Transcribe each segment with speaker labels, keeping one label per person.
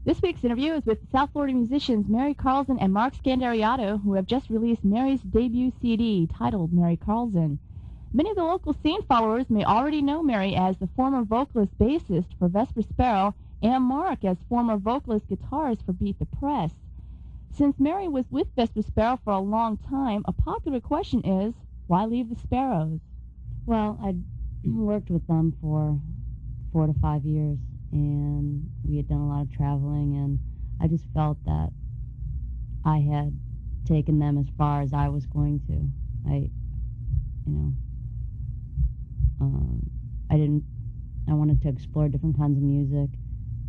Speaker 1: This week's interview is with South Florida musicians Mary Karlzen and Mark Scandariato, who have just released Mary's debut CD titled Mary Karlzen. Many of the local scene followers may already know Mary as the former vocalist-bassist for Vesper Sparrow and Mark as former vocalist-guitarist for Beat the Press. Since Mary was with Vesper Sparrow for a long time, a popular question is, why leave the Sparrows?
Speaker 2: Well, I'd worked with them for 4 to 5 years, and we had done a lot of traveling, and I just felt that I had taken them as far as I was going to. I wanted to explore different kinds of music,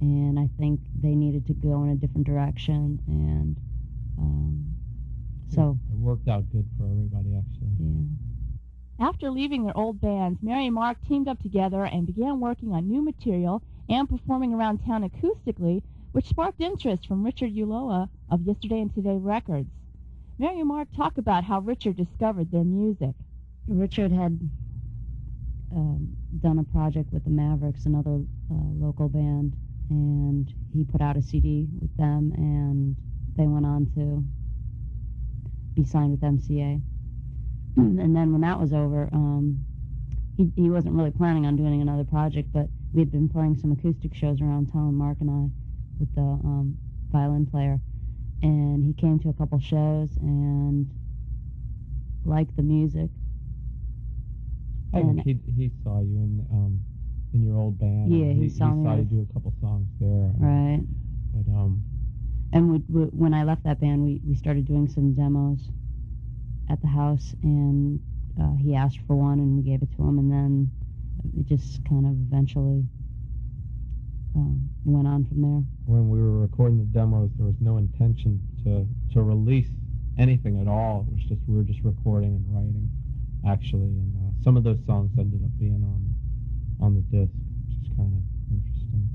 Speaker 2: and I think they needed to go in a different direction, and so...
Speaker 3: It worked out good for everybody, actually.
Speaker 2: Yeah.
Speaker 1: After leaving their old bands, Mary and Mark teamed up together and began working on new material and performing around town acoustically, which sparked interest from Richard Ulloa of Yesterday and Today Records. Mary and Mark talk about how Richard discovered their music.
Speaker 2: Richard had done a project with the Mavericks, another local band, and he put out a CD with them, and they went on to be signed with MCA. And then when that was over, he wasn't really planning on doing another project, but we had been playing some acoustic shows around town, Mark and I, with the violin player, and he came to a couple shows and liked the music.
Speaker 3: I think he saw you in your old band.
Speaker 2: Yeah, he saw me.
Speaker 3: He saw you do a couple songs there.
Speaker 2: Right.
Speaker 3: But
Speaker 2: and when I left that band, we started doing some demos at the house, and he asked for one, and we gave it to him, and then it just kind of eventually went on from there.
Speaker 3: When we were recording the demos, there was no intention to release anything at all. It was just we were just recording and writing, actually, and some of those songs ended up being on the disc, which is kind of interesting.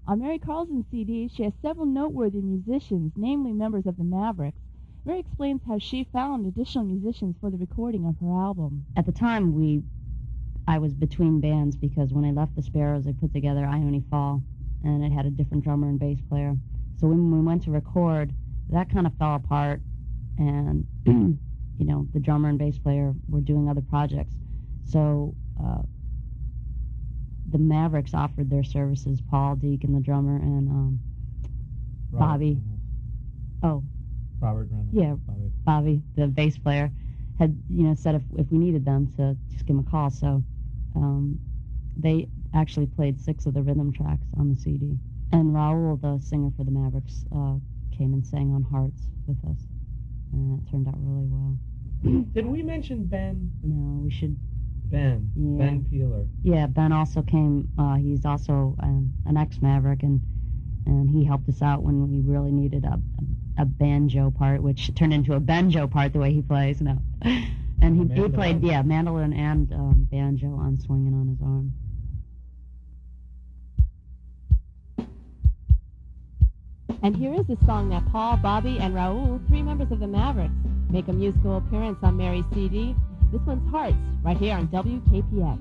Speaker 1: On Mary Karlzen's CD, she has several noteworthy musicians, namely members of the Mavericks. Mary explains how she found additional musicians for the recording of her album.
Speaker 2: At the time, I was between bands, because when I left the Sparrows, I put together I Only Fall, and it had a different drummer and bass player. So when we went to record, that kind of fell apart, and the drummer and bass player were doing other projects. So the Mavericks offered their services, Paul Deacon, the drummer, and Bobby.
Speaker 3: Oh. Robert Reynolds.
Speaker 2: Yeah, Bobby, the bass player, had said if we needed them to just give them a call. So they actually played 6 of the rhythm tracks on the CD. And Raul, the singer for the Mavericks, came and sang on Hearts with us, and it turned out really well.
Speaker 3: Did we mention Ben?
Speaker 2: No, we should.
Speaker 3: Ben.
Speaker 2: Yeah.
Speaker 3: Ben Peeler.
Speaker 2: Yeah, Ben also came. He's also an ex-Maverick, and he helped us out when we really needed a banjo part, which turned into a banjo part the way he plays now. And he played, mandolin and banjo on Swinging on His Arm.
Speaker 1: And here is the song that Paul, Bobby, and Raul, 3 members of the Mavericks, make a musical appearance on Mary's CD. This one's Hearts, right here on WKPX.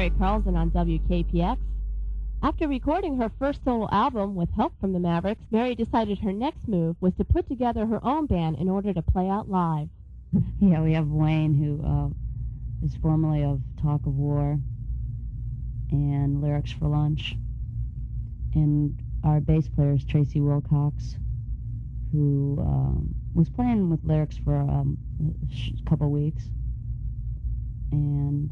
Speaker 1: Mary Karlzen on WKPX. After recording her first solo album with help from the Mavericks, Mary decided her next move was to put together her own band in order to play out live.
Speaker 2: Yeah, we have Wayne, who is formerly of Talk of War and Lyrics for Lunch. And our bass player is Tracy Wilcox, who was playing with Lyrics for a couple weeks. And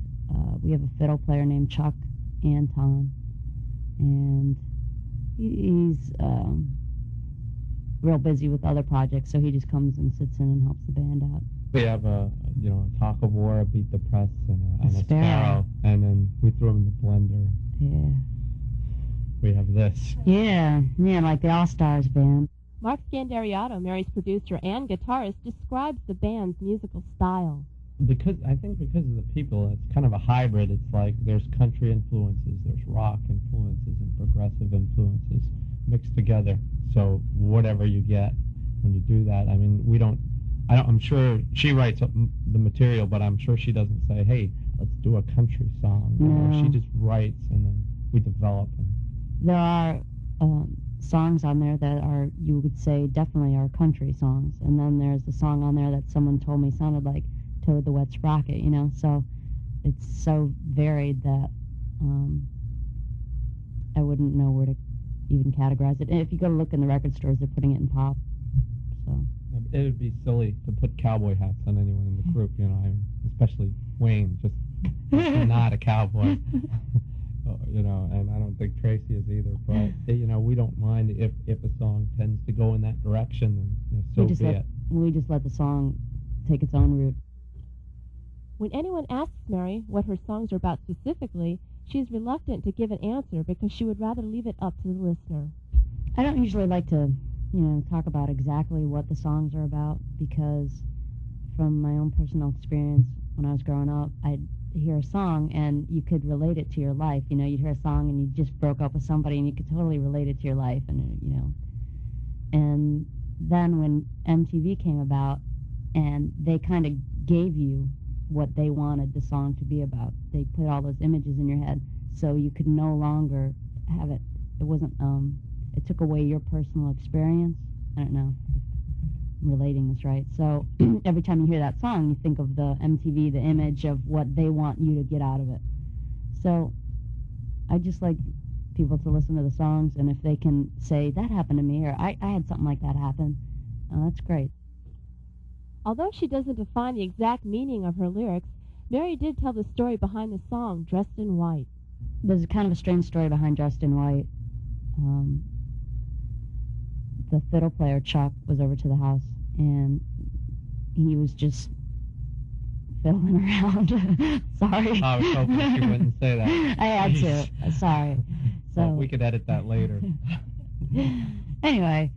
Speaker 2: we have a fiddle player named Chuck Anton, and he's real busy with other projects, so he just comes and sits in and helps the band out.
Speaker 3: We have a Talk of War, a Beat the Press, and a Sparrow, and then we threw them in the blender.
Speaker 2: Yeah.
Speaker 3: We have this.
Speaker 2: Yeah, like the All-Stars band.
Speaker 1: Mark Scandariato, Mary's producer and guitarist, describes the band's musical style.
Speaker 3: I think because of the people, it's kind of a hybrid. It's like there's country influences, there's rock influences, and progressive influences mixed together. So whatever you get when you do that, I mean, I'm sure she writes the material, but I'm sure she doesn't say, hey, let's do a country song.
Speaker 2: No.
Speaker 3: She just writes, and then we develop.
Speaker 2: There are songs on there that are, you would say, definitely are country songs. And then there's a song on there that someone told me sounded like Toad the Wet Sprocket, so it's so varied that I wouldn't know where to even categorize it. And if you go to look in the record stores, they're putting it in pop. So
Speaker 3: it would be silly to put cowboy hats on anyone in the group, especially Wayne, just not a cowboy, and I don't think Tracy is either. But we don't mind if a song tends to go in that direction, then so be it.
Speaker 2: We just let the song take its own route.
Speaker 1: When anyone asks Mary what her songs are about specifically, she is reluctant to give an answer because she would rather leave it up to the listener.
Speaker 2: I don't usually like to, talk about exactly what the songs are about, because from my own personal experience when I was growing up, I'd hear a song and you could relate it to your life. You'd hear a song and you just broke up with somebody and you could totally relate it to your life, and And then when MTV came about and they kind of gave you what they wanted the song to be about. They put all those images in your head, so you could no longer have it. It wasn't, it took away your personal experience. I don't know if I'm relating this right. So every time you hear that song, you think of the MTV, the image of what they want you to get out of it. So I just like people to listen to the songs, and if they can say, that happened to me, or I had something like that happen, that's great.
Speaker 1: Although she doesn't define the exact meaning of her lyrics, Mary did tell the story behind the song, Dressed in White.
Speaker 2: There's kind of a strange story behind Dressed in White. The fiddle player, Chuck, was over to the house, and he was just fiddling around. Sorry.
Speaker 3: I was hoping she wouldn't say that.
Speaker 2: I had to. Sorry. So
Speaker 3: well, we could edit that later.
Speaker 2: Anyway,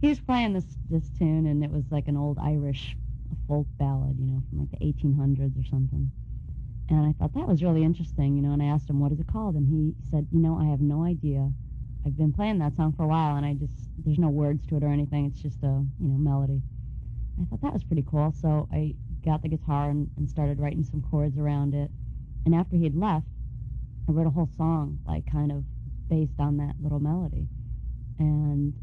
Speaker 2: he was playing this tune, and it was like an old Irish folk ballad, from like the 1800s or something. And I thought that was really interesting, and I asked him, what is it called? And he said, I have no idea. I've been playing that song for a while, and there's no words to it or anything. It's just a, melody. I thought that was pretty cool, so I got the guitar and started writing some chords around it. And after he had left, I wrote a whole song, like kind of based on that little melody. And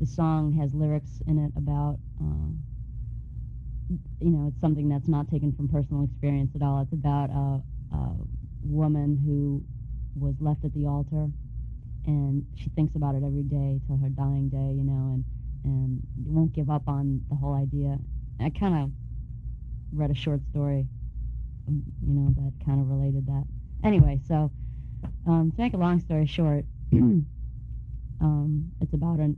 Speaker 2: the song has lyrics in it about, it's something that's not taken from personal experience at all. It's about a woman who was left at the altar, and she thinks about it every day till her dying day, and won't give up on the whole idea. I kind of read a short story, that kind of related that. Anyway, so to make a long story short, it's about an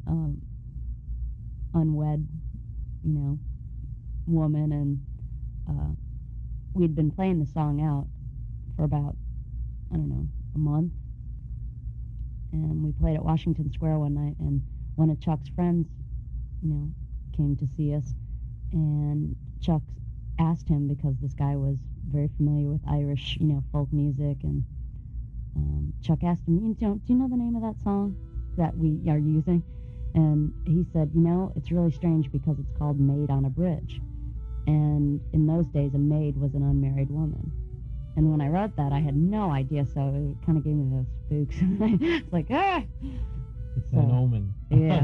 Speaker 2: unwed, woman, and we'd been playing the song out for about, I don't know, a month, and we played at Washington Square one night, and one of Chuck's friends, came to see us, and Chuck asked him, because this guy was very familiar with Irish, folk music, and Chuck asked him, do you know the name of that song that we are using? And he said, it's really strange because it's called Maid on a Bridge. And in those days, a maid was an unmarried woman. And when I wrote that, I had no idea, so it kind of gave me those spooks. It's like, ah!
Speaker 3: It's an omen.
Speaker 2: Yeah.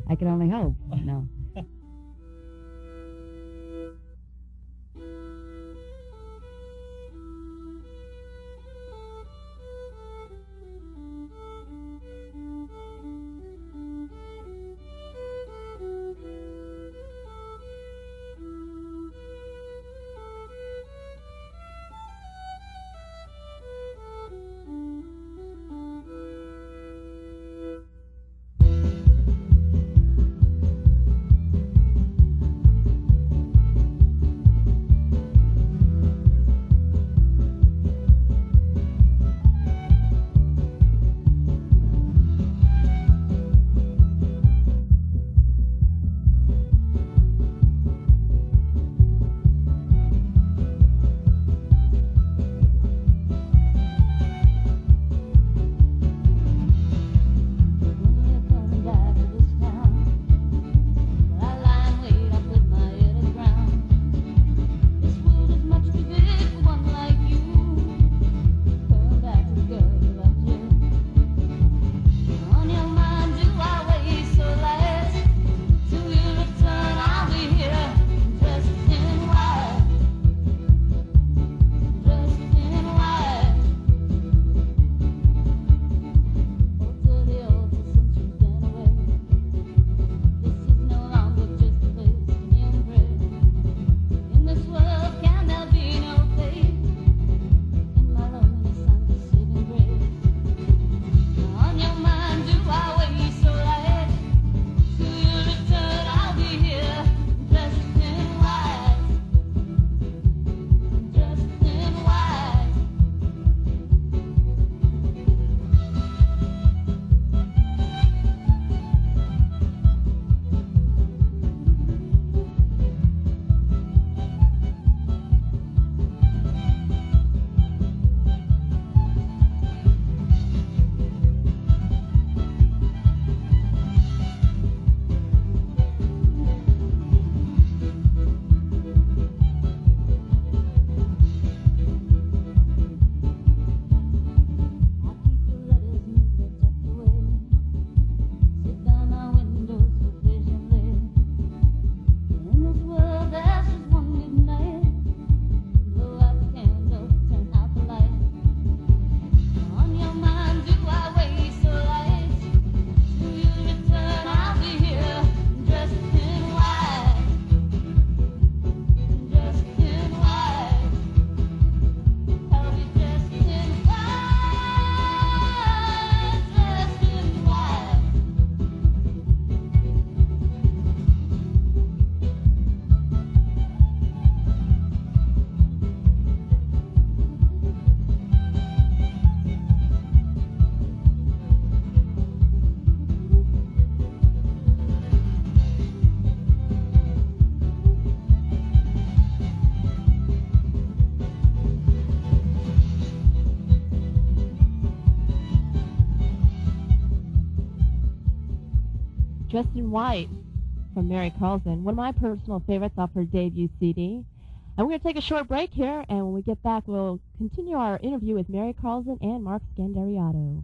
Speaker 2: I can only hope. No.
Speaker 1: Dressed in White from Mary Karlzen, one of my personal favorites off her debut CD. And we're going to take a short break here, and when we get back, we'll continue our interview with Mary Karlzen and Mark Scandariato.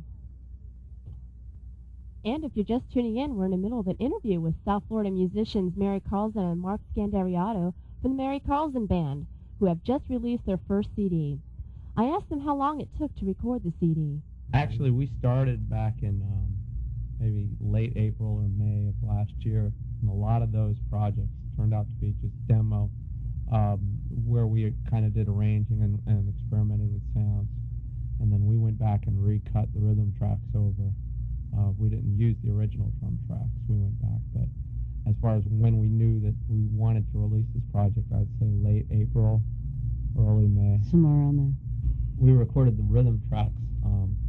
Speaker 1: And if you're just tuning in, we're in the middle of an interview with South Florida musicians Mary Karlzen and Mark Scandariato from the Mary Karlzen Band, who have just released their first CD. I asked them how long it took to record the CD.
Speaker 3: Actually, we started back in maybe late April or May of last year, and a lot of those projects turned out to be just demo, where we kind of did arranging and experimented with sounds. And then we went back and recut the rhythm tracks over. We didn't use the original drum tracks. We went back, but as far as when we knew that we wanted to release this project, I'd say late April, early May.
Speaker 2: Somewhere around there.
Speaker 3: We recorded the rhythm tracks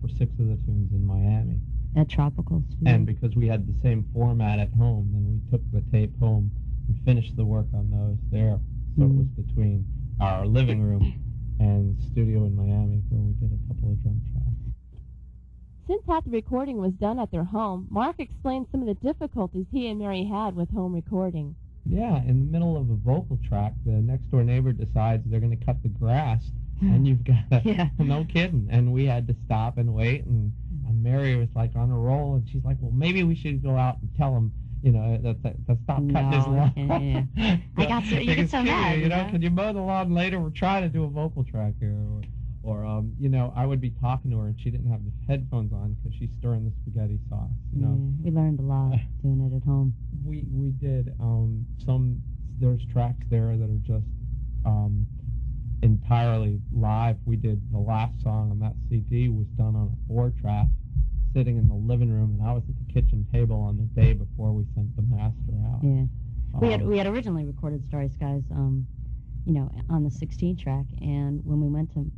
Speaker 3: for 6 of the tunes in Miami.
Speaker 2: At Tropical Studio.
Speaker 3: And because we had the same format at home, then we took the tape home and finished the work on those there. So it was between our living room and studio in Miami where we did a couple of drum tracks.
Speaker 1: Since half the recording was done at their home, Mark explained some of the difficulties he and Mary had with home recording.
Speaker 3: Yeah, in the middle of a vocal track, the next door neighbor decides they're going to cut the grass, and you've got to,
Speaker 2: Yeah.
Speaker 3: no kidding. And we had to stop and wait, and Mary was like on a roll, and she's like, well, maybe we should go out and tell him, you know, to stop cutting his lawn.
Speaker 2: Yeah. I got so, you get so mad.
Speaker 3: You know, can you mow the lawn later? We're trying to do a vocal track here. Or you know, I would be talking to her, and she didn't have the headphones on because she's stirring the spaghetti sauce, you know.
Speaker 2: We learned a lot doing it at home.
Speaker 3: We did. There's tracks there that are just entirely live. We did the last song on that CD was done on a 4-track, sitting in the living room, and I was at the kitchen table on the day before we sent the master out.
Speaker 2: Yeah, we had originally recorded Starry Skies, you know, on the 16-track, and when we went to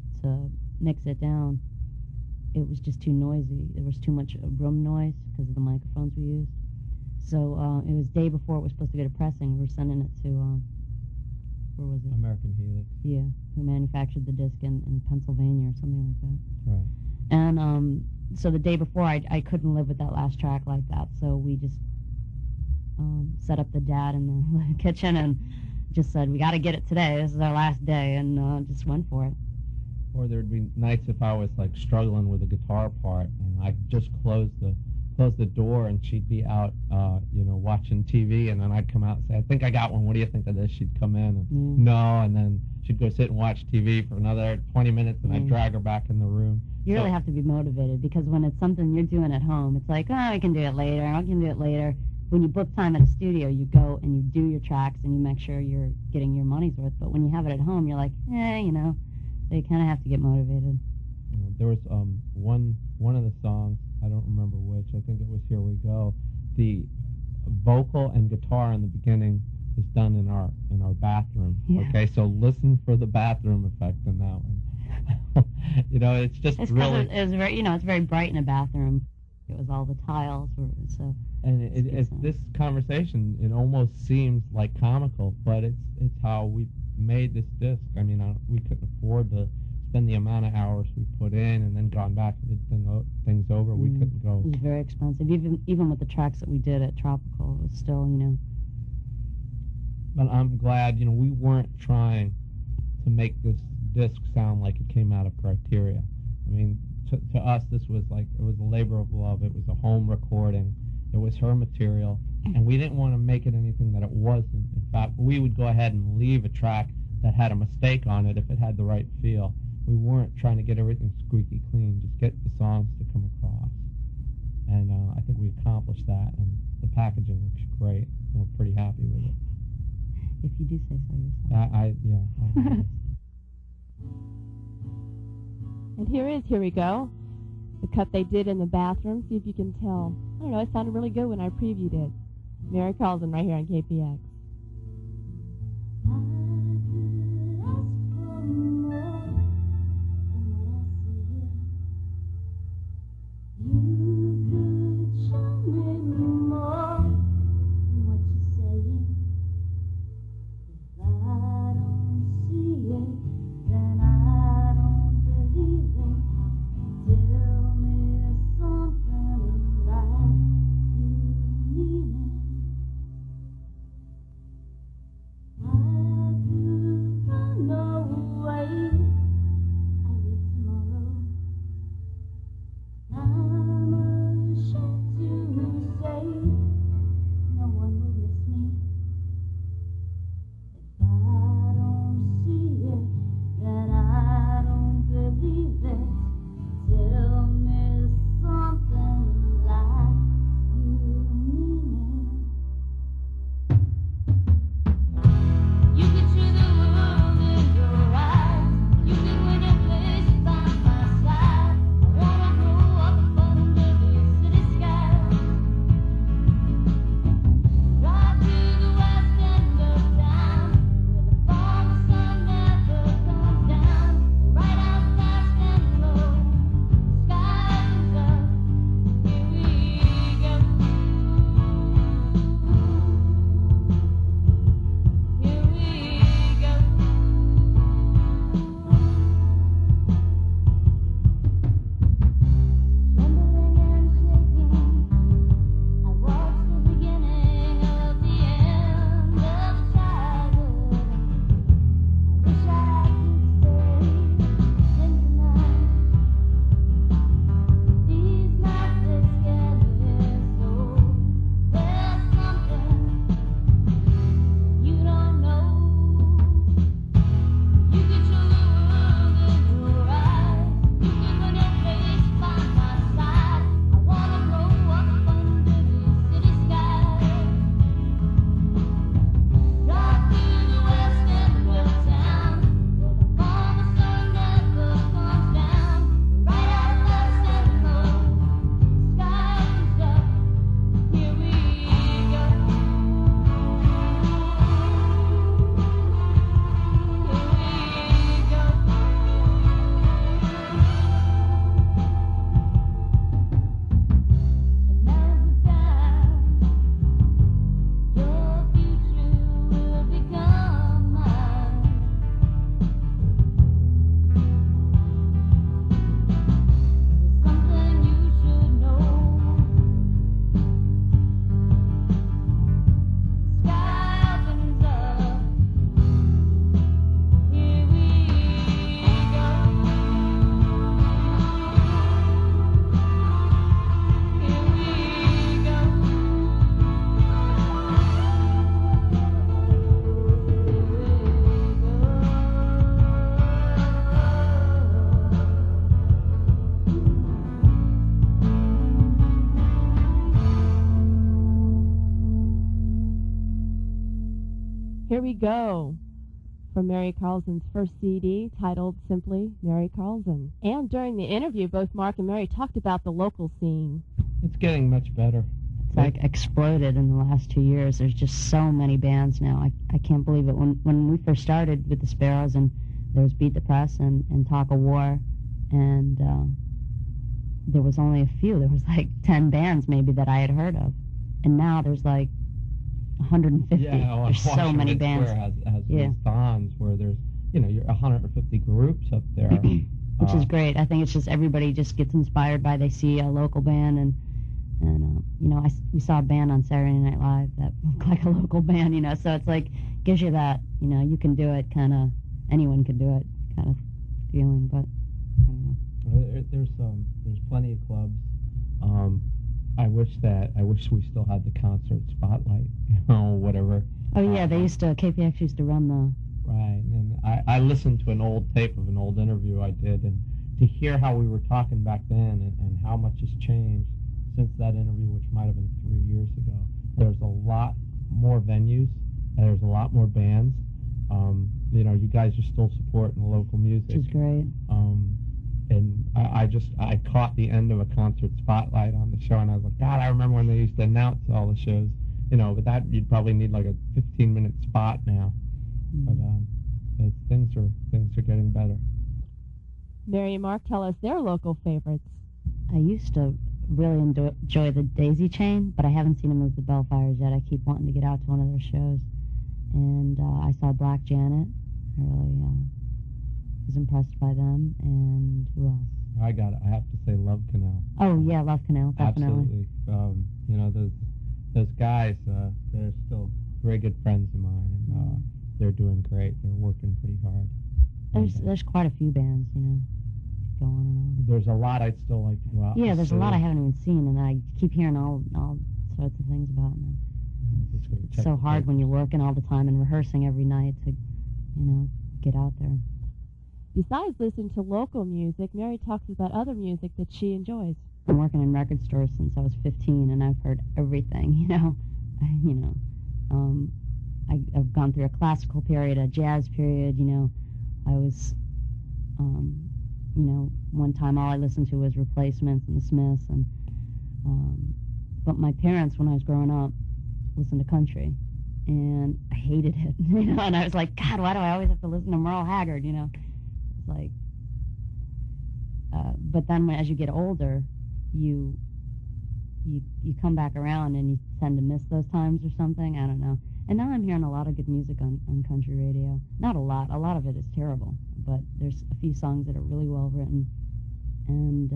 Speaker 2: mix it down, it was just too noisy. There was too much room noise because of the microphones we used. So it was day before it was supposed to go to pressing. We were sending it to, where was it?
Speaker 3: American Helix.
Speaker 2: Yeah, who manufactured the disc in Pennsylvania or something like that.
Speaker 3: Right.
Speaker 2: And so the day before, I couldn't live with that last track like that, so we just set up the DAT in the kitchen and just said, we got to get it today. This is our last day, and just went for it.
Speaker 3: Or there'd be nights if I was like struggling with a guitar part, and I just close the door, and she'd be out, you know, watching TV, and then I'd come out and say, I think I got one. What do you think of this? She'd come in, and no, and then she'd go sit and watch TV for another 20 minutes, and I'd drag her back in the room.
Speaker 2: You really have to be motivated, because when it's something you're doing at home, it's like, oh, I can do it later, I can do it later. When you book time at a studio, you go and you do your tracks, and you make sure you're getting your money's worth. But when you have it at home, you're like, you know, so you kind of have to get motivated.
Speaker 3: There was one of the songs, I don't remember which, I think it was Here We Go. The vocal and guitar in the beginning is done in our bathroom.
Speaker 2: Yeah.
Speaker 3: Okay, so listen for the bathroom effect in that one. You know, it's just
Speaker 2: it's
Speaker 3: really.
Speaker 2: It was very, you know, it's very bright in a bathroom. It was all the tiles were so.
Speaker 3: And it's this conversation. It almost seems like comical, but it's how we made this disc. I mean, we couldn't afford to spend the amount of hours we put in and then gone back and did things over. We couldn't go.
Speaker 2: It was very expensive, even with the tracks that we did at Tropical. It was still, you know.
Speaker 3: But I'm glad, you know, we weren't trying to make this disc sound like it came out of Criteria. I mean, to us, this was like, it was a labor of love. It was a home recording. It was her material, and we didn't want to make it anything that it wasn't. In fact, we would go ahead and leave a track that had a mistake on it if it had the right feel. We weren't trying to get everything squeaky clean, just get the songs to come across. And I think we accomplished that, and the packaging looks great. We're pretty happy with it.
Speaker 2: If you do say so yourself.
Speaker 3: Yeah.
Speaker 1: And here we go. The cut they did in the bathroom. See if you can tell. I don't know, it sounded really good when I previewed it. Mary Karlzen right here on KPX.
Speaker 4: I
Speaker 1: Here we go, from Mary Karlzen's first CD, titled simply Mary Karlzen. And during the interview, both Mark and Mary talked about the local scene.
Speaker 3: It's getting much better.
Speaker 2: It's like exploded in the last 2 years. There's just so many bands now. I can't believe it. When we first started with the Sparrows, and there was Beat the Press and Talk of War, and there was only a few. There was like 10 bands maybe that I had heard of. And now there's like 150.
Speaker 3: Yeah,
Speaker 2: there's so many bands.
Speaker 3: Square has these bonds where there's, you're 150 groups up there.
Speaker 2: Which is great. I think it's just everybody just gets inspired by, they see a local band, and we saw a band on Saturday Night Live that looked like a local band, so it's like, gives you that, you can do it kind of, anyone could do it kind of feeling, but I don't know.
Speaker 3: There's plenty of clubs. I wish we still had the concert spotlight, whatever.
Speaker 2: Oh yeah, KPX used to run the...
Speaker 3: Right, and I listened to an old tape of an old interview I did, and to hear how we were talking back then and how much has changed since that interview, which might have been 3 years ago. There's a lot more venues, and there's a lot more bands. You guys are still supporting the local music.
Speaker 2: Which is great.
Speaker 3: And I caught the end of a concert spotlight on the show, and I was like, God, I remember when they used to announce all the shows, but that you'd probably need like a 15-minute spot now. But things are getting better.
Speaker 1: Mary and Mark tell us their local favorites.
Speaker 2: I used to really enjoy the Daisy Chain, but I haven't seen them as the Bellfires yet. I keep wanting to get out to one of their shows. And I saw Black Janet. I really was impressed by them. And who else?
Speaker 3: I have to say Love Canal.
Speaker 2: Oh, yeah, Love Canal, definitely.
Speaker 3: Absolutely. Those guys, they're still very good friends of mine, and they're doing great. They're working pretty hard.
Speaker 2: There's quite a few bands, go on and on.
Speaker 3: There's a lot I'd still like to go out.
Speaker 2: Yeah, there's a lot I haven't even seen, and I keep hearing all sorts of things about them. It's so hard when you're working all the time and rehearsing every night to, get out there.
Speaker 1: Besides listening to local music, Mary talks about other music that she enjoys.
Speaker 2: I'm working in record stores since I was 15, and I've heard everything, I've gone through a classical period, a jazz period, I was, one time all I listened to was Replacements and the Smiths, and, but my parents, when I was growing up, listened to country, and I hated it, and I was like, God, why do I always have to listen to Merle Haggard, It's like, but then as you get older, you come back around and you tend to miss those times or something, I don't know. And now I'm hearing a lot of good music on country radio. Not a lot of it is terrible, but there's a few songs that are really well written. And,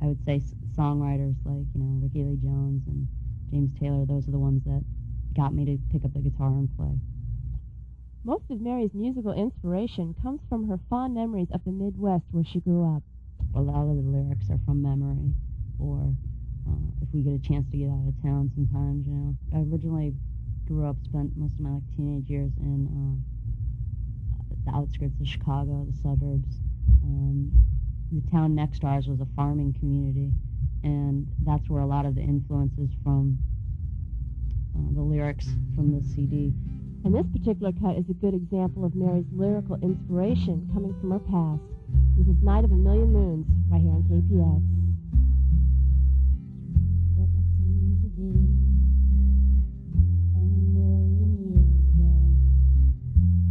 Speaker 2: I would say songwriters like, Ricky Lee Jones and James Taylor, those are the ones that got me to pick up the guitar and play.
Speaker 1: Most of Mary's musical inspiration comes from her fond memories of the Midwest where she grew up.
Speaker 2: A lot of the lyrics are from memory, or if we get a chance to get out of town sometimes, I originally spent most of my teenage years in the outskirts of Chicago, the suburbs. The town next to ours was a farming community, and that's where a lot of the influences from the lyrics from the CD.
Speaker 1: And this particular cut is a good example of Mary's lyrical inspiration coming from her past. This is Night of a Million Moons, right here on KPX.
Speaker 4: What seemed to be a million years ago,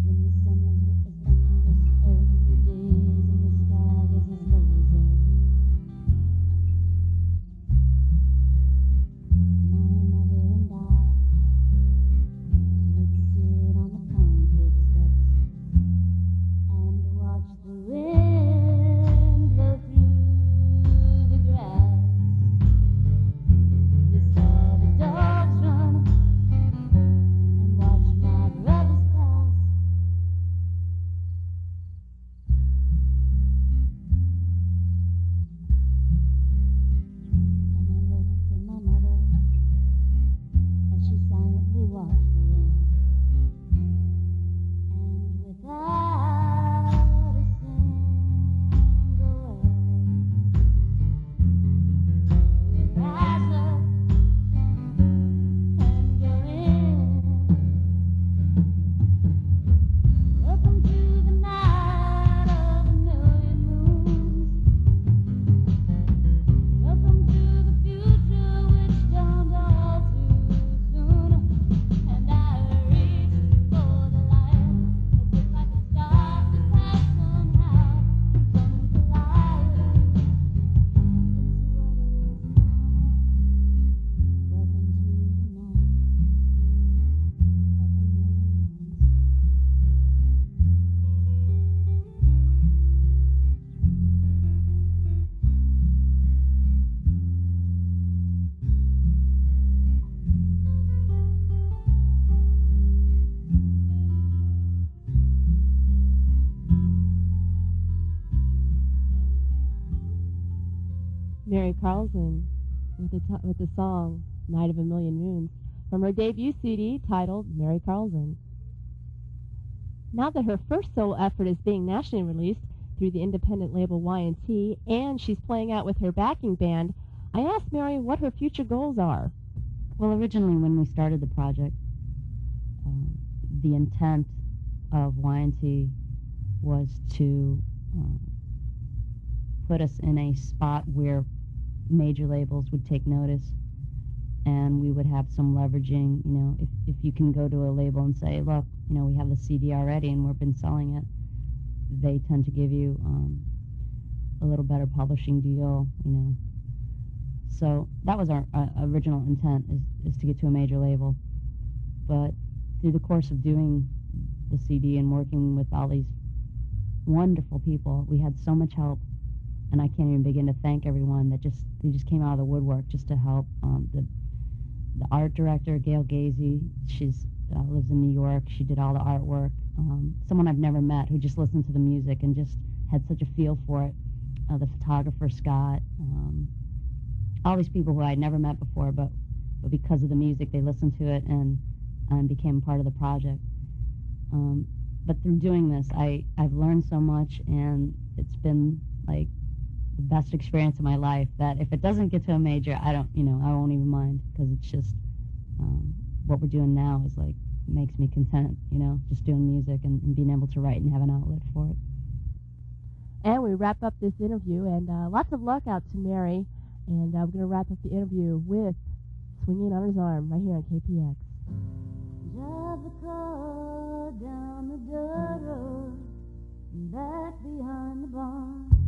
Speaker 4: when the summers were as endless as the days and the sky was as lazy. My mother and I would sit on the concrete steps and watch the wind blow through
Speaker 1: Mary Karlzen with the song Night of a Million Moons from her debut CD titled Mary Karlzen. Now that her first solo effort is being nationally released through the independent label Y&T and she's playing out with her backing band, I asked Mary what her future goals are.
Speaker 2: Well, originally when we started the project, the intent of Y&T was to put us in a spot where major labels would take notice and we would have some leveraging. You know, if you can go to a label and say, look, you know, we have the CD already and we've been selling it, they tend to give you a little better publishing deal, you know. So that was our original intent, is to get to a major label. But through the course of doing the CD and working with all these wonderful people, we had so much help, and I can't even begin to thank everyone that they just came out of the woodwork just to help. The art director, Gail Gazy, she's lives in New York. She did all the artwork. Someone I've never met who just listened to the music and just had such a feel for it. The photographer, Scott. All these people who I'd never met before, but because of the music, they listened to it and became part of the project. But through doing this, I've learned so much, and it's been like the best experience of my life. That if it doesn't get to a major, I won't even mind, because it's just what we're doing now is like makes me content, you know, just doing music and being able to write and have an outlet for it.
Speaker 1: And we wrap up this interview, and lots of luck out to Mary. And we're going to wrap up the interview with Swinging on His Arm right here on KPX.
Speaker 4: Drive the car down the dirt road and back behind the barn.